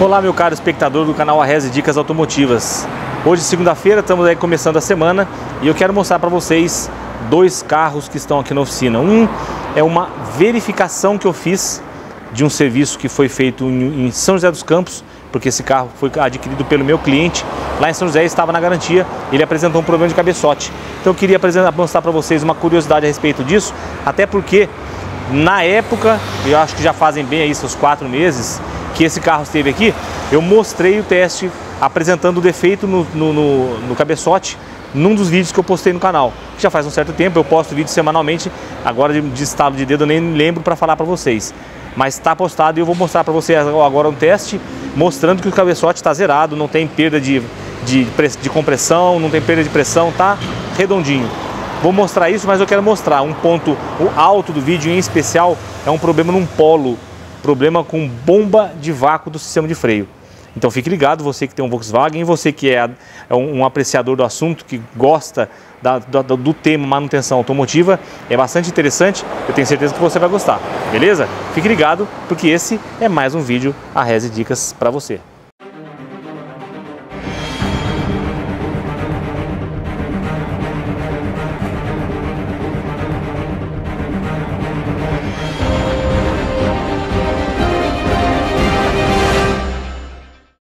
Olá, meu caro espectador do canal Arrese Dicas Automotivas. Hoje, segunda-feira, estamos aí começando a semana e eu quero mostrar para vocês dois carros que estão aqui na oficina. Um é uma verificação que eu fiz de um serviço que foi feito em São José dos Campos, porque esse carro foi adquirido pelo meu cliente lá em São José, estava na garantia, ele apresentou um problema de cabeçote. Então eu queria mostrar para vocês uma curiosidade a respeito disso, até porque na época, eu acho que já fazem bem aí seus 4 meses, que esse carro esteve aqui, eu mostrei o teste apresentando o defeito no cabeçote num dos vídeos que eu postei no canal. Já faz um certo tempo, eu posto vídeo semanalmente, agora de estalo de dedo eu nem lembro para falar para vocês. Mas está postado e eu vou mostrar para vocês agora um teste mostrando que o cabeçote está zerado, não tem perda de compressão, não tem perda de pressão, tá redondinho. Vou mostrar isso, mas eu quero mostrar um ponto alto do vídeo em especial, é um problema num polo, problema com bomba de vácuo do sistema de freio. Então fique ligado, você que tem um Volkswagen, você que é um apreciador do assunto, que gosta do tema manutenção automotiva, é bastante interessante, eu tenho certeza que você vai gostar, beleza? Fique ligado, porque esse é mais um vídeo Arrese Dicas para você.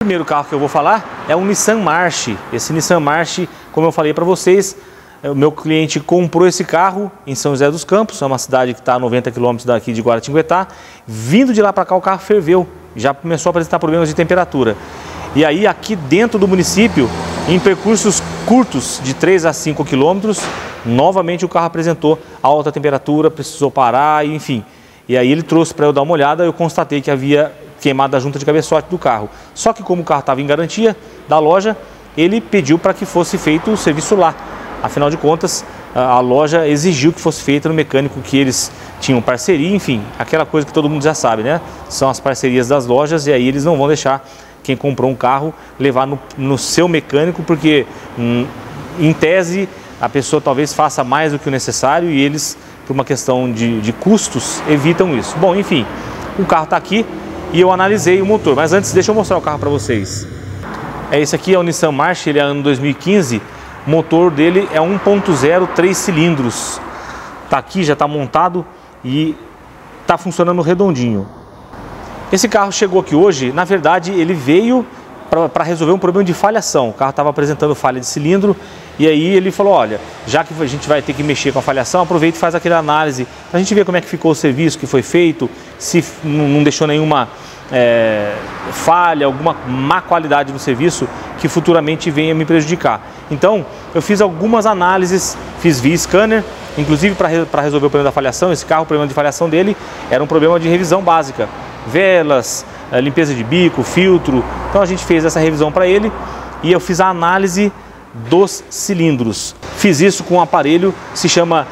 O primeiro carro que eu vou falar é um Nissan March. Esse Nissan March, como eu falei para vocês, o meu cliente comprou esse carro em São José dos Campos, é uma cidade que está a 90 km daqui de Guaratinguetá. Vindo de lá para cá o carro ferveu, já começou a apresentar problemas de temperatura. E aí aqui dentro do município, em percursos curtos de 3 a 5 km, novamente o carro apresentou alta temperatura, precisou parar, enfim. E aí ele trouxe para eu dar uma olhada, eu constatei que havia queimado a junta de cabeçote do carro. Só que como o carro estava em garantia da loja, ele pediu para que fosse feito o serviço lá. Afinal de contas, a loja exigiu que fosse feito no mecânico que eles tinham parceria, enfim, aquela coisa que todo mundo já sabe, né? São as parcerias das lojas e aí eles não vão deixar quem comprou um carro levar no seu mecânico, porque em tese a pessoa talvez faça mais do que o necessário e eles, por uma questão de custos, evitam isso. Bom, enfim, o carro está aqui e eu analisei o motor, mas antes deixa eu mostrar o carro para vocês. Esse aqui é o Nissan March, ele é ano 2015, o motor dele é 1.0, 3 cilindros. Tá aqui, já está montado e está funcionando redondinho. Esse carro chegou aqui hoje, na verdade ele veio para resolver um problema de falhação. O carro estava apresentando falha de cilindro e aí ele falou, olha, já que a gente vai ter que mexer com a falhação, aproveita e faz aquela análise para a gente ver como é que ficou o serviço que foi feito, se não deixou nenhuma falha, alguma má qualidade no serviço que futuramente venha me prejudicar. Então eu fiz algumas análises, fiz via scanner, inclusive para resolver o problema da falhação. Esse carro, o problema de falhação dele era um problema de revisão básica, velas, limpeza de bico, filtro. Então a gente fez essa revisão para ele e eu fiz a análise dos cilindros. Fiz isso com um aparelho que se chama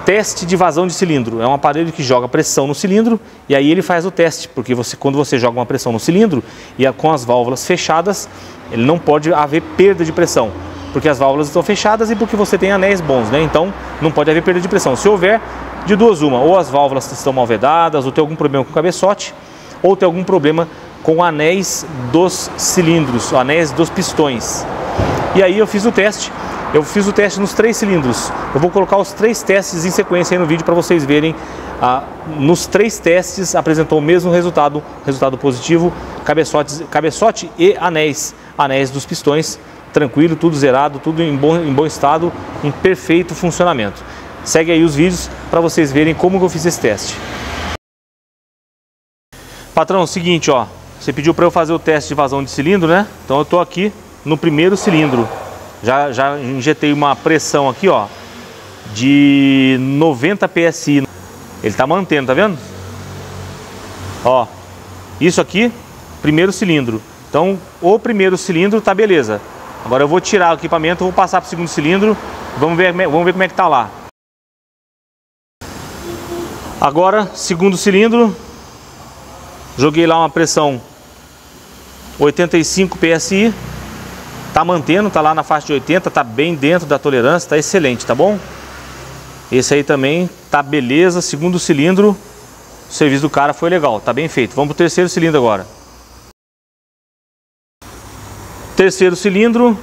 teste de vazão de cilindro. É um aparelho que joga pressão no cilindro e aí ele faz o teste, porque quando você joga uma pressão no cilindro e com as válvulas fechadas, ele não pode haver perda de pressão, porque as válvulas estão fechadas e porque você tem anéis bons, né? Então não pode haver perda de pressão. Se houver, de duas uma, ou as válvulas estão mal vedadas, ou tem algum problema com o cabeçote, ou tem algum problema com anéis dos cilindros, anéis dos pistões. E aí eu fiz o teste. Eu fiz o teste nos 3 cilindros. Eu vou colocar os 3 testes em sequência aí no vídeo para vocês verem. Nos 3 testes apresentou o mesmo resultado positivo, cabeçote e anéis dos pistões, tranquilo, tudo zerado, tudo em bom estado, em perfeito funcionamento. Segue aí os vídeos para vocês verem como eu fiz esse teste. Patrão, é o seguinte, ó, você pediu para eu fazer o teste de vazão de cilindro, né? Então eu estou aqui no primeiro cilindro. Já injetei uma pressão aqui, ó, de 90 PSI. Ele está mantendo, tá vendo? Ó, isso aqui, primeiro cilindro. Então, o primeiro cilindro tá beleza. Agora eu vou tirar o equipamento, vou passar para o segundo cilindro. Vamos ver como é que tá lá. Agora, segundo cilindro. Joguei lá uma pressão 85 PSI. Tá mantendo, tá lá na faixa de 80, tá bem dentro da tolerância, tá excelente, tá bom? Esse aí também tá beleza, segundo cilindro, o serviço do cara foi legal, tá bem feito. Vamos pro terceiro cilindro agora. Terceiro cilindro,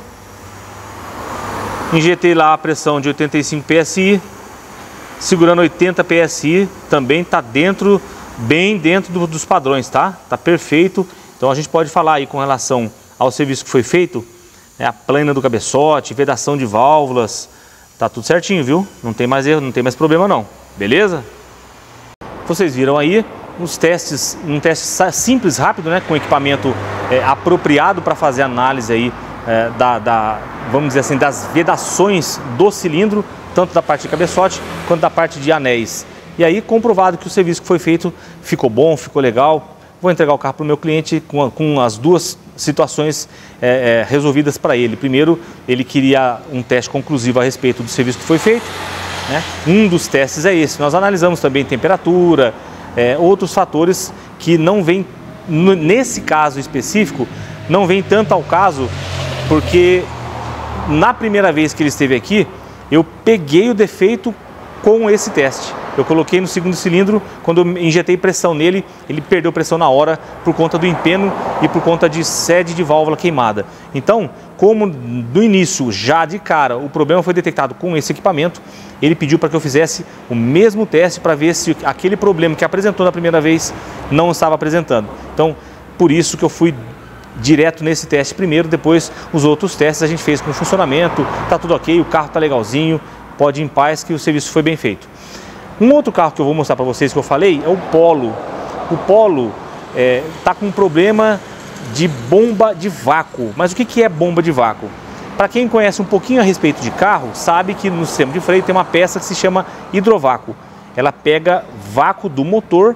injetei lá a pressão de 85 PSI, segurando 80 PSI, também está dentro, bem dentro dos padrões, tá? Tá perfeito. Então a gente pode falar aí com relação ao serviço que foi feito, né, a plana do cabeçote, vedação de válvulas, tá tudo certinho, viu? Não tem mais erro, não tem mais problema não, beleza? Vocês viram aí uns testes, um teste simples, rápido, né, com equipamento apropriado para fazer análise aí vamos dizer assim, das vedações do cilindro, tanto da parte de cabeçote quanto da parte de anéis. E aí comprovado que o serviço que foi feito ficou bom, ficou legal. Vou entregar o carro para o meu cliente com as duas situações resolvidas para ele. Primeiro, ele queria um teste conclusivo a respeito do serviço que foi feito, né? Um dos testes é esse. Nós analisamos também temperatura, outros fatores que não vêm, nesse caso específico, não vem tanto ao caso, porque na primeira vez que ele esteve aqui, eu peguei o defeito com esse teste. Eu coloquei no segundo cilindro, quando eu injetei pressão nele, ele perdeu pressão na hora por conta do empeno e por conta de sede de válvula queimada. Então, como no início, já de cara, o problema foi detectado com esse equipamento, ele pediu para que eu fizesse o mesmo teste para ver se aquele problema que apresentou na primeira vez não estava apresentando. Então, por isso que eu fui direto nesse teste primeiro, depois os outros testes a gente fez com funcionamento, tá tudo ok, o carro tá legalzinho, pode ir em paz que o serviço foi bem feito. Um outro carro que eu vou mostrar para vocês que eu falei é o Polo. O Polo tá com um problema de bomba de vácuo. Mas o que é bomba de vácuo? Para quem conhece um pouquinho a respeito de carro, sabe que no sistema de freio tem uma peça que se chama hidrovácuo. Ela pega vácuo do motor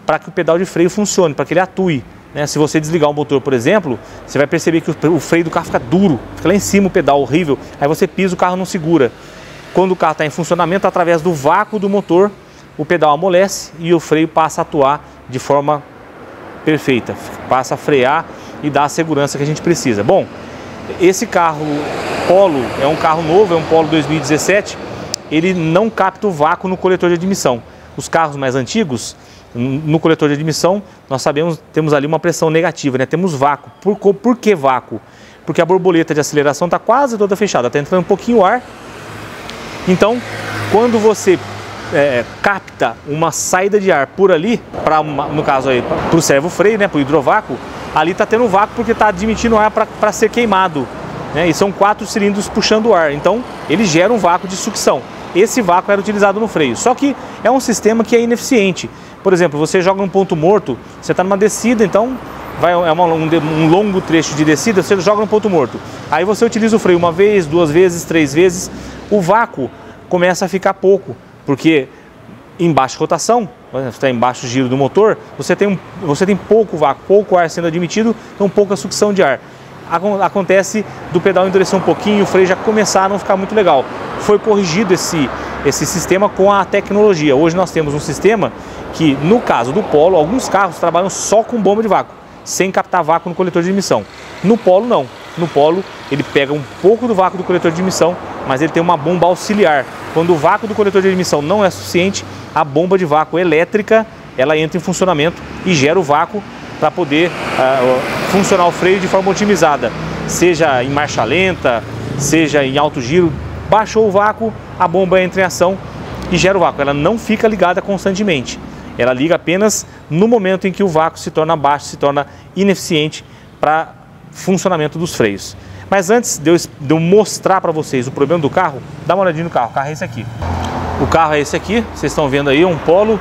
para que o pedal de freio funcione, para que ele atue. Se você desligar o motor, por exemplo, você vai perceber que o freio do carro fica duro, fica lá em cima o pedal horrível, aí você pisa, o carro não segura. Quando o carro está em funcionamento, através do vácuo do motor, o pedal amolece e o freio passa a atuar de forma perfeita, passa a frear e dar a segurança que a gente precisa. Bom, esse carro Polo é um carro novo, é um Polo 2017, ele não capta o vácuo no coletor de admissão. Os carros mais antigos, no coletor de admissão, nós sabemos, temos ali uma pressão negativa, né? Temos vácuo. Por que vácuo? Porque a borboleta de aceleração está quase toda fechada, está entrando um pouquinho ar. Então, quando você capta uma saída de ar por ali, no caso aí, para o servo freio, né, para o hidrovácuo, ali está tendo vácuo porque está admitindo ar para ser queimado, né? E são 4 cilindros puxando o ar, então ele gera um vácuo de sucção. Esse vácuo era utilizado no freio, só que é um sistema que é ineficiente. Por exemplo, você joga num ponto morto, você está numa descida, então um longo trecho de descida, você joga num ponto morto. Aí você utiliza o freio uma vez, 2 vezes, 3 vezes, o vácuo começa a ficar pouco, porque em baixa rotação, você está em baixo giro do motor, você tem pouco vácuo, pouco ar sendo admitido, então pouca sucção de ar. Acontece do pedal endurecer um pouquinho, o freio já começar a não ficar muito legal. Foi corrigido esse sistema com a tecnologia. Hoje nós temos um sistema que, no caso do Polo, alguns carros trabalham só com bomba de vácuo, sem captar vácuo no coletor de admissão. No Polo não. No Polo ele pega um pouco do vácuo do coletor de admissão, mas ele tem uma bomba auxiliar. Quando o vácuo do coletor de admissão não é suficiente, a bomba de vácuo elétrica ela entra em funcionamento e gera o vácuo para poder funcionar o freio de forma otimizada, seja em marcha lenta, seja em alto giro. Baixou o vácuo, a bomba entra em ação e gera o vácuo. Ela não fica ligada constantemente, ela liga apenas no momento em que o vácuo se torna baixo, se torna ineficiente para funcionamento dos freios. Mas antes de eu mostrar para vocês o problema do carro, dá uma olhadinha no carro. O carro é esse aqui. O carro é esse aqui, vocês estão vendo aí, um Polo.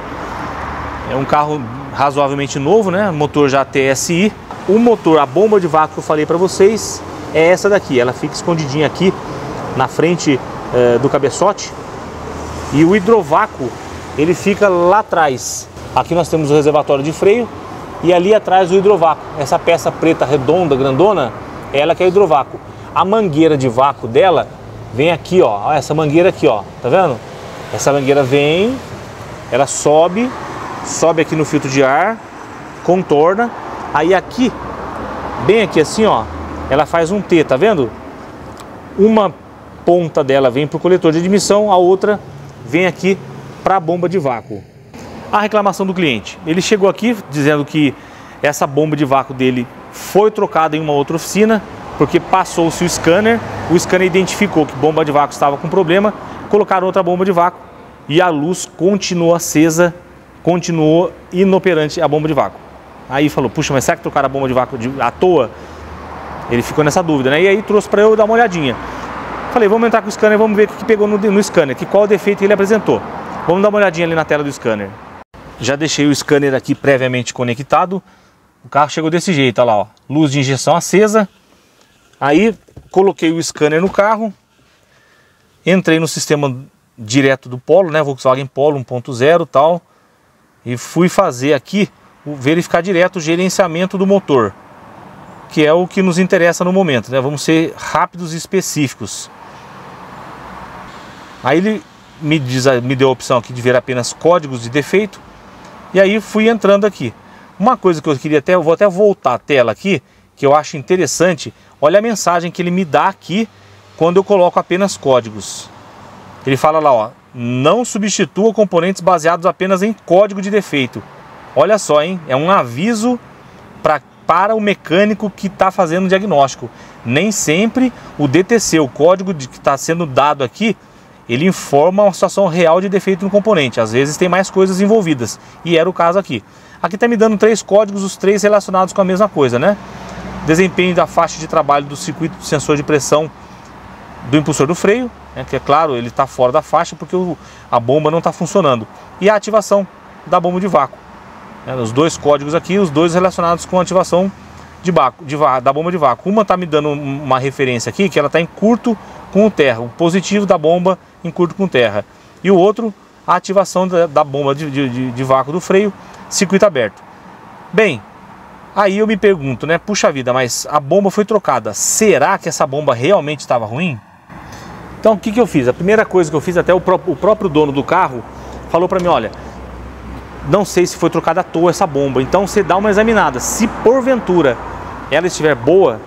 É um carro razoavelmente novo, né? Motor já TSI. O motor, a bomba de vácuo que eu falei para vocês, é essa daqui. Ela fica escondidinha aqui na frente do cabeçote. E o hidrovácuo, ele fica lá atrás. Aqui nós temos o reservatório de freio e ali atrás o hidrovácuo. Essa peça preta redonda, grandona, ela que é o hidrovácuo. A mangueira de vácuo dela vem aqui, ó. Essa mangueira aqui, ó. Tá vendo? Essa mangueira vem, ela sobe aqui no filtro de ar, contorna. Aí aqui, bem aqui assim, ó, ela faz um T, tá vendo? Uma ponta dela vem para o coletor de admissão, a outra vem aqui para a bomba de vácuo. A reclamação do cliente. Ele chegou aqui dizendo que essa bomba de vácuo dele foi trocada em uma outra oficina porque passou-se o scanner identificou que a bomba de vácuo estava com problema, colocaram outra bomba de vácuo e a luz continuou acesa, continuou inoperante a bomba de vácuo. Aí falou, puxa, mas será que trocaram a bomba de vácuo à toa? Ele ficou nessa dúvida, né? E aí trouxe para eu dar uma olhadinha. Falei, vamos entrar com o scanner, vamos ver o que pegou no scanner, qual o defeito ele apresentou. Vamos dar uma olhadinha ali na tela do scanner. Já deixei o scanner aqui previamente conectado. O carro chegou desse jeito, olha lá, ó, luz de injeção acesa. Aí coloquei o scanner no carro, entrei no sistema direto do Polo, né, Volkswagen Polo 1.0 tal, e fui fazer aqui, verificar direto o gerenciamento do motor, que é o que nos interessa no momento, né? Vamos ser rápidos e específicos. Aí ele me deu a opção aqui de ver apenas códigos de defeito, e aí fui entrando aqui. Uma coisa que eu queria eu vou até voltar a tela aqui, que eu acho interessante, olha a mensagem que ele me dá aqui quando eu coloco apenas códigos. Ele fala lá, ó, não substitua componentes baseados apenas em código de defeito. Olha só, hein, é um aviso para o mecânico que está fazendo o diagnóstico. Nem sempre o DTC, o código que está sendo dado aqui, ele informa uma situação real de defeito no componente. Às vezes tem mais coisas envolvidas, e era o caso aqui. Aqui está me dando 3 códigos, os 3 relacionados com a mesma coisa, né? Desempenho da faixa de trabalho do circuito de sensor de pressão do impulsor do freio, né, que é claro, ele está fora da faixa porque a bomba não está funcionando. E a ativação da bomba de vácuo. Os 2 códigos aqui, os 2 relacionados com a ativação da bomba de vácuo. Uma está me dando uma referência aqui, que ela está em curto com o terra, o positivo da bomba em curto com terra. E o outro, a ativação da bomba de vácuo do freio, circuito aberto. Bem, aí eu me pergunto, né, puxa vida, mas a bomba foi trocada, será que essa bomba realmente estava ruim? Então o que eu fiz? A primeira coisa que eu fiz, até o próprio dono do carro falou para mim, olha, não sei se foi trocada à toa essa bomba, então você dá uma examinada, se porventura ela estiver boa,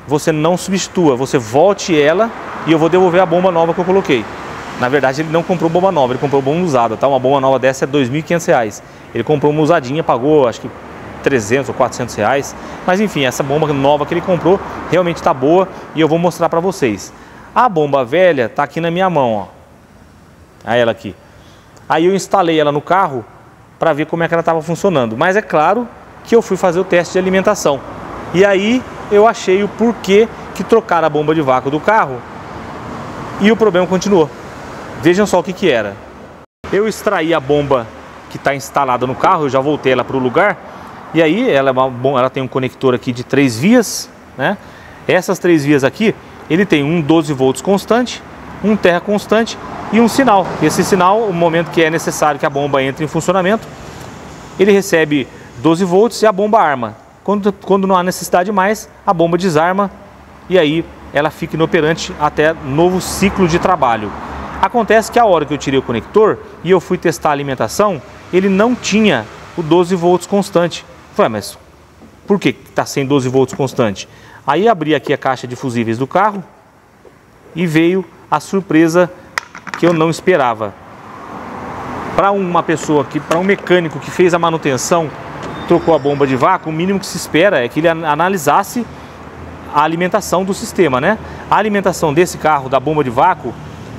você não substitua, você volte ela e eu vou devolver a bomba nova que eu coloquei. Na verdade ele não comprou bomba nova, ele comprou bomba usada, tá? Uma bomba nova dessa é R$ 2.500, ele comprou uma usadinha, pagou acho que 300 ou 400 reais, mas enfim, essa bomba nova que ele comprou realmente está boa e eu vou mostrar para vocês. A bomba velha está aqui na minha mão, ó, a ela aqui. Aí eu instalei ela no carro para ver como é que ela estava funcionando, mas é claro que eu fui fazer o teste de alimentação e aí eu achei o porquê que trocaram a bomba de vácuo do carro e o problema continuou. Vejam só o que era. Eu extraí a bomba que está instalada no carro, eu já voltei ela para o lugar. E aí ela tem um conector aqui de 3 vias, né? Essas 3 vias aqui, ele tem um 12 volts constante, um terra constante e um sinal. Esse sinal, o momento que é necessário que a bomba entre em funcionamento, ele recebe 12 volts e a bomba arma. Quando não há necessidade mais, a bomba desarma e aí ela fica inoperante até novo ciclo de trabalho. Acontece que a hora que eu tirei o conector e eu fui testar a alimentação, ele não tinha o 12 volts constante. Falei, mas por que está sem 12 volts constante? Aí abri aqui a caixa de fusíveis do carro e veio a surpresa que eu não esperava. Para uma pessoa, para um mecânico que fez a manutenção, trocou a bomba de vácuo, o mínimo que se espera é que ele analisasse a alimentação do sistema, né? A alimentação desse carro, da bomba de vácuo,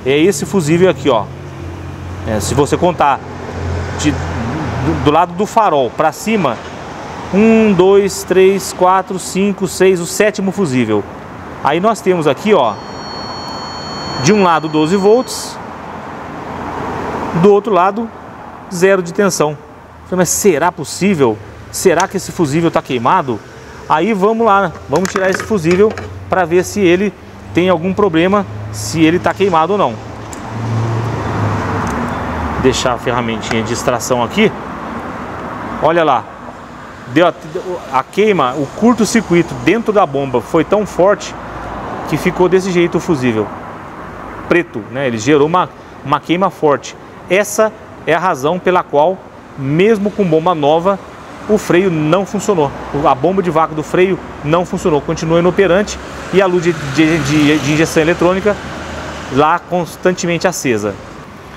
é esse fusível aqui, ó. Se você contar do lado do farol para cima, 1, 2, 3, 4, 5, 6, o 7º fusível. Aí nós temos aqui, ó, de um lado 12 volts, do outro lado 0 de tensão. Mas será possível? Será que esse fusível está queimado? Aí vamos lá, vamos tirar esse fusível para ver se ele tem algum problema, se ele está queimado ou não. Deixar a ferramentinha de extração aqui. Olha lá, deu a queima, o curto-circuito dentro da bomba foi tão forte que ficou desse jeito o fusível preto, né? Ele gerou uma queima forte. Essa é a razão pela qual, mesmo com bomba nova, o freio não funcionou. A bomba de vácuo do freio não funcionou, continua inoperante e a luz de injeção eletrônica lá constantemente acesa.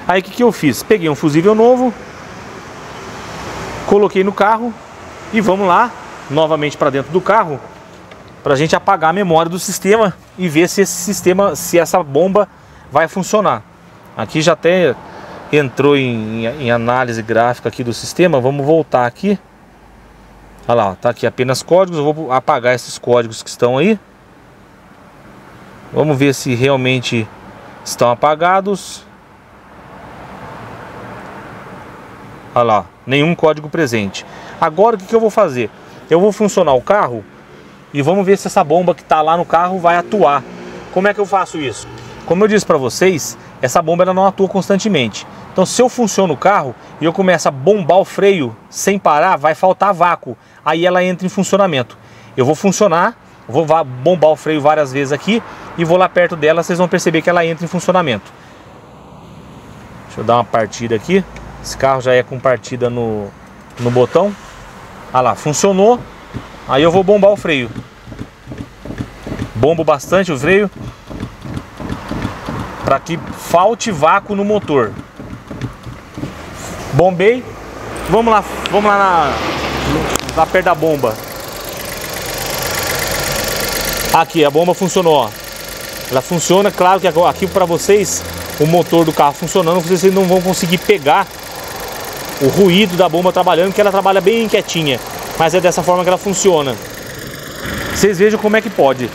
Aí o que eu fiz? Peguei um fusível novo, coloquei no carro e vamos lá, novamente para dentro do carro, para a gente apagar a memória do sistema e ver se esse sistema, se essa bomba vai funcionar. Aqui já até entrou em análise gráfica aqui do sistema. Vamos voltar aqui. Olha lá, tá aqui apenas códigos. Eu vou apagar esses códigos que estão aí. Vamos ver se realmente estão apagados. Olha lá, nenhum código presente. Agora o que eu vou fazer? Eu vou funcionar o carro e vamos ver se essa bomba que está lá no carro vai atuar. Como é que eu faço isso? Como eu disse para vocês, essa bomba ela não atua constantemente. Então se eu funciono o carro e eu começo a bombar o freio sem parar, vai faltar vácuo. Aí ela entra em funcionamento. Eu vou funcionar, vou bombar o freio várias vezes aqui e vou lá perto dela, vocês vão perceber que ela entra em funcionamento. Deixa eu dar uma partida aqui. Esse carro já é com partida no botão. Olha lá, funcionou. Aí eu vou bombar o freio. Bombo bastante o freio para que falte vácuo no motor. Bombei. Vamos lá lá perto da bomba. Aqui, a bomba funcionou, ó. Ela funciona, claro que aqui para vocês, o motor do carro funcionando, vocês não vão conseguir pegar o ruído da bomba trabalhando, porque ela trabalha bem quietinha. Mas é dessa forma que ela funciona. Vocês vejam como é que pode.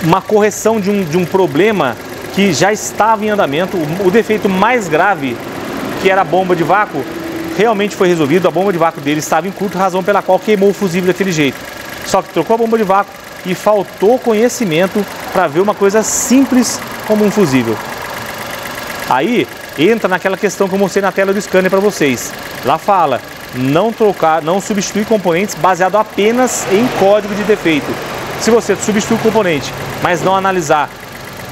Uma correção de um problema que já estava em andamento. O defeito mais grave, que era a bomba de vácuo, realmente foi resolvido. A bomba de vácuo dele estava em curto, razão pela qual queimou o fusível daquele jeito. Só que trocou a bomba de vácuo e faltou conhecimento para ver uma coisa simples como um fusível. Aí entra naquela questão que eu mostrei na tela do scanner para vocês. Lá fala, não substituir componentes baseado apenas em código de defeito. Se você substitui o componente, mas não analisar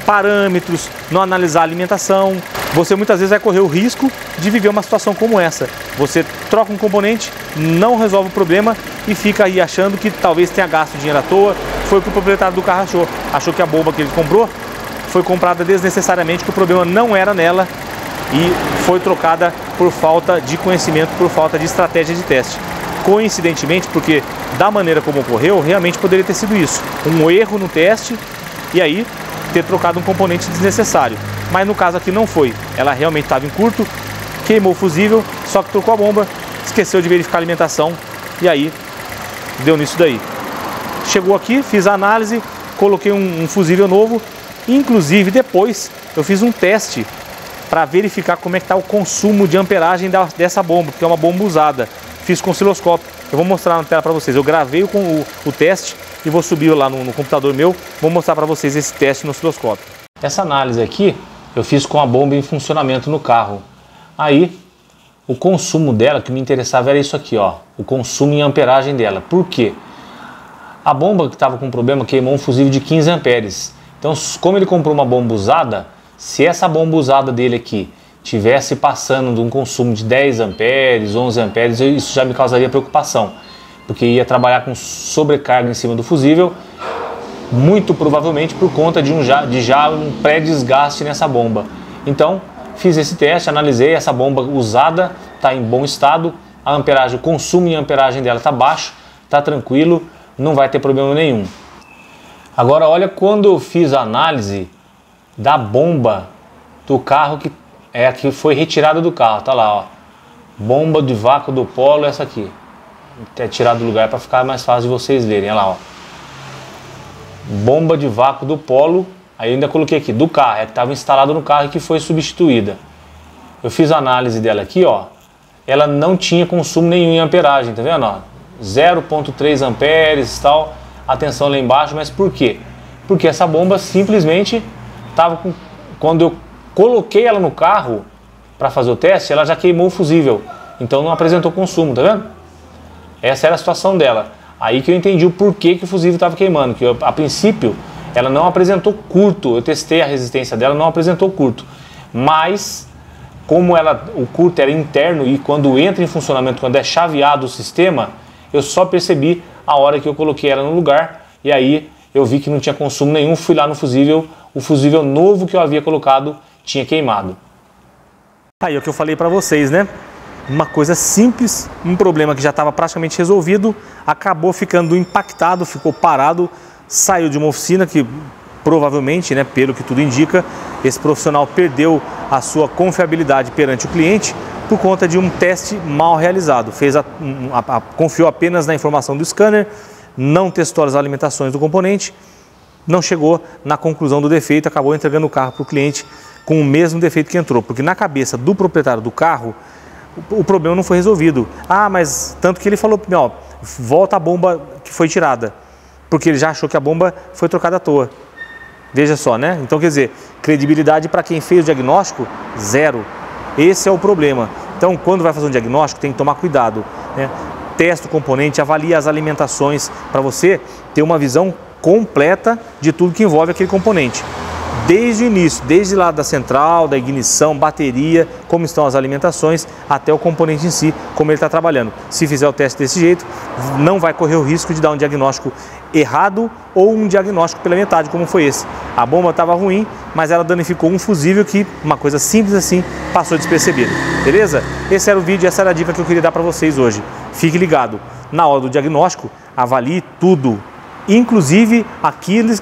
parâmetros, não analisar alimentação, você muitas vezes vai correr o risco de viver uma situação como essa. Você troca um componente, não resolve o problema e fica aí achando que talvez tenha gasto dinheiro à toa. Foi o que o proprietário do carro achou. Achou que a bomba que ele comprou foi comprada desnecessariamente, que o problema não era nela e foi trocada por falta de conhecimento, por falta de estratégia de teste. Coincidentemente, porque da maneira como ocorreu, realmente poderia ter sido isso. Um erro no teste e aí ter trocado um componente desnecessário. Mas no caso aqui não foi. Ela realmente estava em curto, queimou o fusível, só que trocou a bomba, esqueceu de verificar a alimentação e aí deu nisso daí. Chegou aqui, fiz a análise, coloquei um fusível novo. Inclusive depois eu fiz um teste para verificar como é que está o consumo de amperagem dessa bomba, porque é uma bomba usada. Fiz com osciloscópio. Eu vou mostrar na tela para vocês. Eu gravei o teste e vou subir lá no computador meu. Vou mostrar para vocês esse teste no osciloscópio. Essa análise aqui eu fiz com a bomba em funcionamento no carro. Aí o consumo dela, que me interessava era isso aqui, ó, o consumo em amperagem dela. Por quê? A bomba que estava com problema queimou um fusível de 15 amperes. Então, como ele comprou uma bomba usada, se essa bomba usada dele aqui tivesse passando de um consumo de 10 amperes, 11 amperes, isso já me causaria preocupação, porque ia trabalhar com sobrecarga em cima do fusível, muito provavelmente por conta de já um pré-desgaste nessa bomba. Então, fiz esse teste, analisei, essa bomba usada está em bom estado, a amperagem, o consumo em amperagem dela está baixo, está tranquilo, não vai ter problema nenhum. Agora olha quando eu fiz a análise da bomba do carro que foi retirada do carro, tá lá, ó. Bomba de vácuo do Polo, essa aqui. Vou ter tirado do lugar para ficar mais fácil de vocês verem, olha lá, ó. Bomba de vácuo do Polo, aí eu ainda coloquei aqui, do carro, é que estava instalado no carro e que foi substituída. Eu fiz a análise dela aqui, ó. Ela não tinha consumo nenhum em amperagem, tá vendo, ó? 0,3 amperes e tal. Atenção lá embaixo, mas por quê? Porque essa bomba simplesmente estava com... Quando eu coloquei ela no carro para fazer o teste, ela já queimou o fusível. Então não apresentou consumo, tá vendo? Essa era a situação dela. Aí que eu entendi o porquê que o fusível estava queimando. Que a princípio ela não apresentou curto. Eu testei a resistência dela, não apresentou curto. Mas como o curto era interno e quando entra em funcionamento, quando é chaveado o sistema, eu só percebi a hora que eu coloquei ela no lugar e aí eu vi que não tinha consumo nenhum, fui lá no fusível, o fusível novo que eu havia colocado tinha queimado. Aí é o que eu falei para vocês, né? uma coisa simples, um problema que já estava praticamente resolvido, acabou ficando impactado, ficou parado, saiu de uma oficina que provavelmente, né, pelo que tudo indica, esse profissional perdeu a sua confiabilidade perante o cliente por conta de um teste mal realizado. Confiou apenas na informação do scanner, não testou as alimentações do componente, não chegou na conclusão do defeito, acabou entregando o carro para o cliente com o mesmo defeito que entrou, porque na cabeça do proprietário do carro, o problema não foi resolvido. Ah, mas tanto que ele falou, ó, volta a bomba que foi tirada, porque ele já achou que a bomba foi trocada à toa. Veja só, né? Então, quer dizer, credibilidade para quem fez o diagnóstico, zero. Esse é o problema. Então, quando vai fazer um diagnóstico, tem que tomar cuidado, né? Testa o componente, avalia as alimentações para você ter uma visão completa de tudo que envolve aquele componente. Desde o início, desde lá da central, da ignição, bateria, como estão as alimentações, até o componente em si, como ele está trabalhando. Se fizer o teste desse jeito, não vai correr o risco de dar um diagnóstico errado ou um diagnóstico pela metade, como foi esse. A bomba estava ruim, mas ela danificou um fusível que, uma coisa simples assim, passou despercebido. Beleza? Esse era o vídeo, essa era a dica que eu queria dar para vocês hoje. Fique ligado. Na hora do diagnóstico, avalie tudo. Inclusive aquilo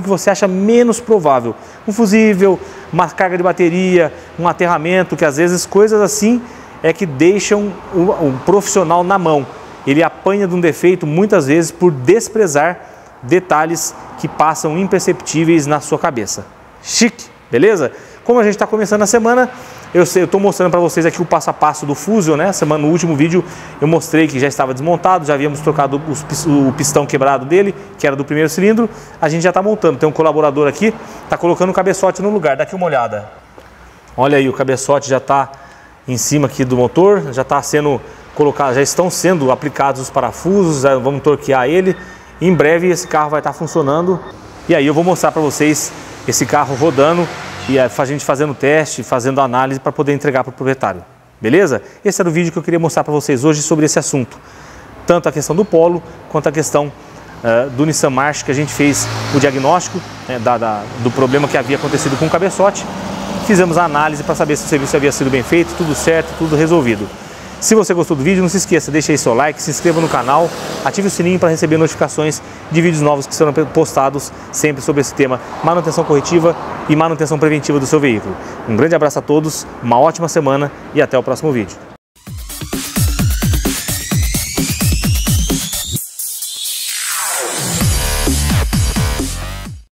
que você acha menos provável. Um fusível, uma carga de bateria, um aterramento, que às vezes coisas assim é que deixam o profissional na mão. Ele apanha de um defeito muitas vezes por desprezar detalhes que passam imperceptíveis na sua cabeça. Chique, beleza? Como a gente está começando a semana, eu estou mostrando para vocês aqui o passo a passo do Fusion, né? No último vídeo eu mostrei que já estava desmontado, já havíamos trocado o pistão quebrado dele, que era do primeiro cilindro. A gente já está montando, tem um colaborador aqui, está colocando o cabeçote no lugar, dá aqui uma olhada. Olha aí, o cabeçote já está em cima aqui do motor, já está sendo colocado, já estão sendo aplicados os parafusos, vamos torquear ele. Em breve esse carro vai estar funcionando e aí eu vou mostrar para vocês esse carro rodando e a gente fazendo teste, fazendo análise para poder entregar para o proprietário. Beleza? Esse era o vídeo que eu queria mostrar para vocês hoje sobre esse assunto. Tanto a questão do Polo, quanto a questão do Nissan March, que a gente fez o diagnóstico, né, do problema que havia acontecido com o cabeçote. Fizemos a análise para saber se o serviço havia sido bem feito, tudo certo, tudo resolvido. Se você gostou do vídeo, não se esqueça, deixe aí seu like, se inscreva no canal, ative o sininho para receber notificações de vídeos novos que serão postados sempre sobre esse tema, manutenção corretiva e manutenção preventiva do seu veículo. Um grande abraço a todos, uma ótima semana e até o próximo vídeo.